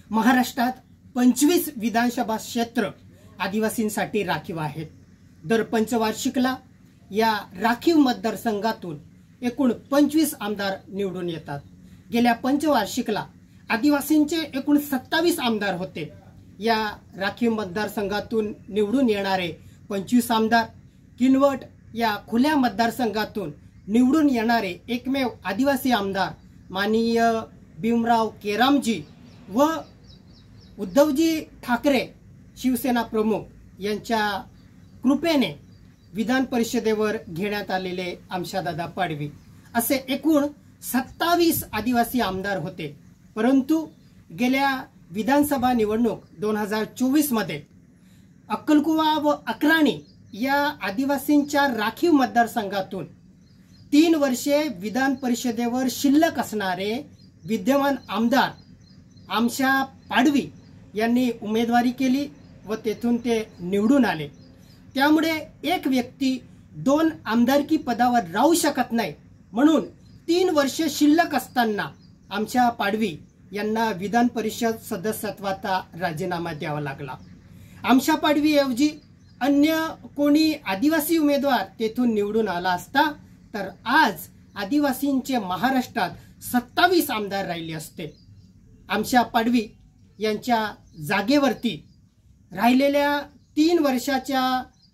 महाराष्ट्रात 25 विधानसभा क्षेत्र आदिवासींसाठी राखीव आहेत। दर पंचवार्षिकला या राखीव मतदारसंघातून एकूण 25 आमदार निवडून येतात। गेल्या पंचवार्षिकला आदिवासींचे एकूण 27 आमदार होते। या राखीव मतदारसंघातून निवडून येणारे 25 आमदार किनवट या खुल्या मतदारसंघातून निवडून येणारे एकमेव आदिवासी आमदार माननीय भीमराव केरामजी व उद्धवजी ठाकरे शिवसेना प्रमुख यांच्या कृपेने विधान परिषदेवर घेण्यात आलेले आमशादादा पाडवी असे एकूण 27 आदिवासी आमदार होते। परंतु गेल्या विधानसभा निवडणूक 2024 मध्ये अक्कलकुवा व अक्राणी या आदिवासींच्या राखीव मतदारसंघातून 3 वर्षे विधान परिषदेवर शिल्लक असणारे विद्यमान आमदार आमशा पाडवी यांनी उमेदवारी केली व तेथून ते निवडून आले। त्यामुळे एक व्यक्ती 2 आमदारकी पदावर राहू शकत नाही, म्हणून 3 वर्षे शिल्लक असताना आमशा पाडवी यांना विधान परिषद सदस्यत्वाचा राजीनामा द्यावा लागला। आमशा पाडवी ऐवजी अन्य कोणी आदिवासी उमेदवार तेथून निवडून आला असता तर आज आदिवासींचे महाराष्ट्रात 27 आमदार राहिले असते। आमशा पाडवी यांच्या जागेवरती राहिलेल्या 3 वर्षाच्या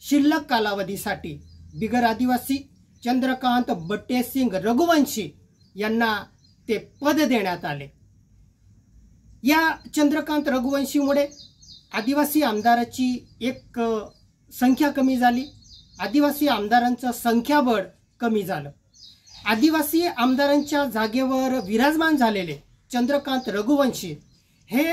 शिल्लक कालावधीसाठी बिगर आदिवासी चंद्रकांत बट्टेसिंग रघुवंशी यांना ते पद देण्यात आले। या चंद्रकांत रघुवंशीमुळे आदिवासी आमदाराची एक संख्या कमी झाली, आदिवासी आमदारांचं संख्याबळ कमी झालं। आदिवासी आमदारांच्या जागेवर विराजमान झालेले चंद्रकांत रघुवंशी हे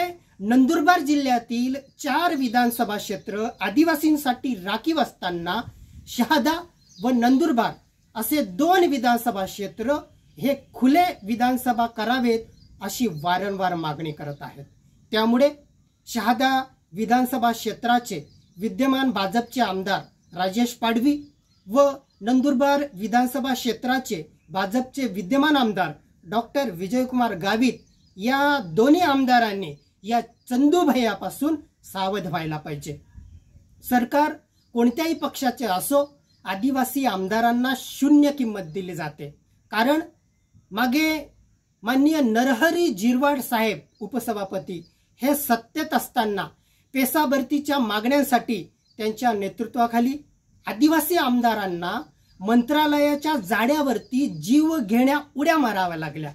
नंदुरबार जिल्ह्यातील 4 विधानसभा क्षेत्र आदिवासींसाठी राखीव असताना शहादा व नंदुरबार असे 2 विधानसभा क्षेत्र हे खुले विधानसभा करावेत अशी वारंवार मागणी करत आहेत। त्यामुळे शहादा विधानसभा क्षेत्राचे विद्यमान भाजपचे आमदार राजेश पाडवी व नंदुरबार विधानसभा क्षेत्राचे भाजपचे विद्यमान आमदार डॉक्टर विजयकुमार गावित या दोन्ही आमदारांनी या चंदूभयापासून सावध व्हायला पाहिजे। सरकार कोणत्याही पक्षाचे असो, आदिवासी आमदारांना शून्य किंमत दिली जाते। कारण मागे माननीय नरहरी जिरवाड साहेब उपसभापती हे सत्तेत असताना पेसा भरतीच्या मागण्यांसाठी त्यांच्या नेतृत्वाखाली आदिवासी आमदारांना मंत्रालयाच्या जाड्यावरती जीव घेण्या उड्या माराव्या लागल्या।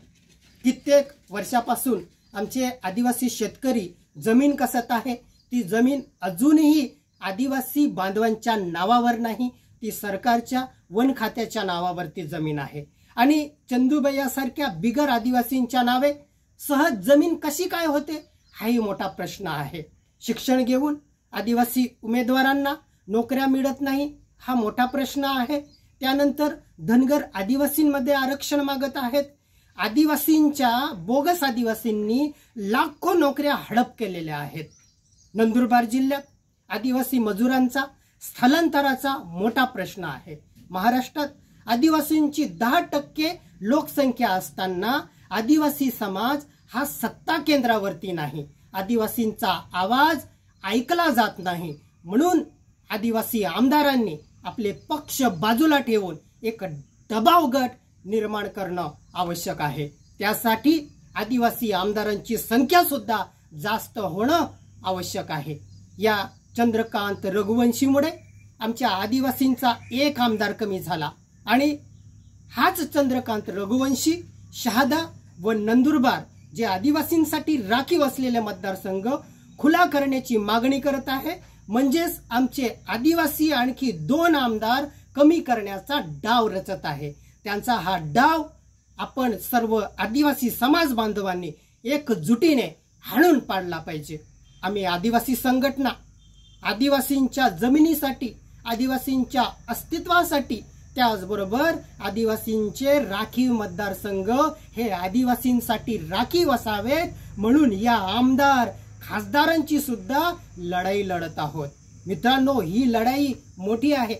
कित्येक वर्षापासून आमचे आदिवासी शेतकरी जमीन कसत आहे, ती जमीन अजूनही आदिवासी बांधवांच्या नावावर नाही, ती सरकारच्या वन खात्याच्या नावावरती जमीन आहे। आणि चंदूबैयासारख्या बिगर आदिवासींच्या नावे सहज जमीन कशी काय होते हाही मोठा प्रश्न आहे। शिक्षण घेऊन आदिवासी उमेदवारांना नोकऱ्या मिळत नाही हा मोठा प्रश्न आहे। त्यानंतर धनगर आदिवासींमध्ये आरक्षण मागत आहेत। आदिवासींच्या बोगस आदिवासींनी लाखो नोकऱ्या हडप केलेल्या आहेत। नंदुरबार जिल्ह्यात आदिवासी मजुरांचा स्थलांतराचा मोठा प्रश्न आहे। महाराष्ट्रात आदिवासींची 10% लोकसंख्या असताना आदिवासी समाज हा सत्ता केंद्रावरती नाही, आदिवासींचा आवाज ऐकला जात नाही। म्हणून आदिवासी आमदारांनी आपले पक्ष बाजूला ठेवून एक दबाव गट निर्माण करणं आवश्यक आहे। त्यासाठी आदिवासी आमदारांची संख्या सुद्धा जास्त होणं आवश्यक आहे। या चंद्रकांत रघुवंशीमुळे आमच्या आदिवासींचा एक आमदार कमी झाला आणि हाच चंद्रकांत रघुवंशी शहादा व नंदुरबार जे आदिवासींसाठी राखीव असलेले मतदारसंघ खुला करण्याची मागणी करत आहे। म्हणजेच आमचे आदिवासी आणखी 2 आमदार कमी करण्याचा डाव रचत आहे। त्यांचा हा डाव आपण सर्व आदिवासी समाज बांधवांनी एकजुटीने हाणून पाडला पाहिजे। आम्ही आदिवासी संघटना आदिवासींच्या जमिनीसाठी, आदिवासींच्या अस्तित्वासाठी, त्याचबरोबर आदिवासींचे राखीव मतदारसंघ हे आदिवासींसाठी राखीव असावेत म्हणून या आमदार खासदारांची सुद्धा लढाई लढत आहोत। मित्रांनो, ही लढाई मोठी आहे,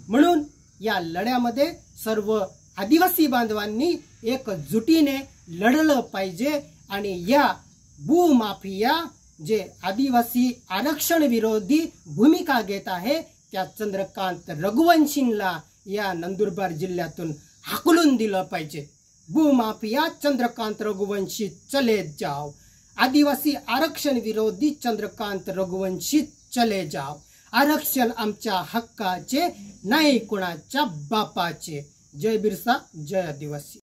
म्हणून या लढ्यामध्ये सर्व आदिवासी बांधवांनी एकजुटीने लढलं पाहिजे आणि या भूमाफिया जे आदिवासी आरक्षण विरोधी भूमिका घेत आहे त्या चंद्रकांत रघुवंशींना या नंदुरबार जिल्ह्यातून हाकलून दिलं पाहिजे। भूमाफिया चंद्रकांत रघुवंशी चले जाओ। आदिवासी आरक्षण विरोधी चंद्रकांत रघुवंशी चले जाओ। आरक्षण आमच्या हक्काचे, नाही कुणाच्या बापाचे। जय बिरसा, जय आदिवासी।